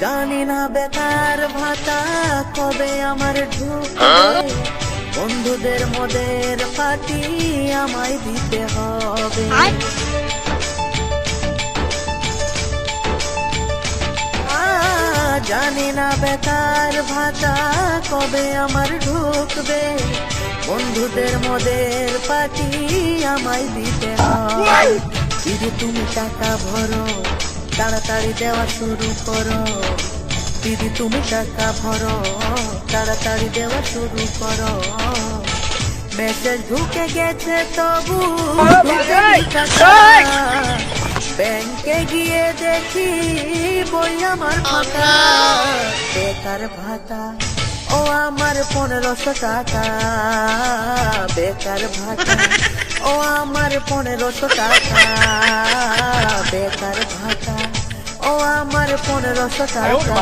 জানি না বেকার ভাতা কবে আমার ঢুকবে, বন্ধুদের মদের পার্টি আমায় দিতে হবে। জানি না বেকার ভাতা কবে আমার ঢুকবে, বন্ধুদের মদের পার্টি আমায় দিতে হবে। দিদি তুমি টাকা ভরো, তাড়াতাড়ি দেওয়া শুরু করো। দিদি তুমি টাকা ভরো, তাড়াতাড়ি দেওয়া শুরু করো। মেসেজ ঢুকে গেছে তবু ব্যাংকে গিয়ে দেখি বই আমার ফাঁকা। বেকার ভাতা ও আমার 1500 টাকা, বেকার ভাতা ও আমার 1500 টাকা, বেকার ভাতা ও আমার 1500 টাকা।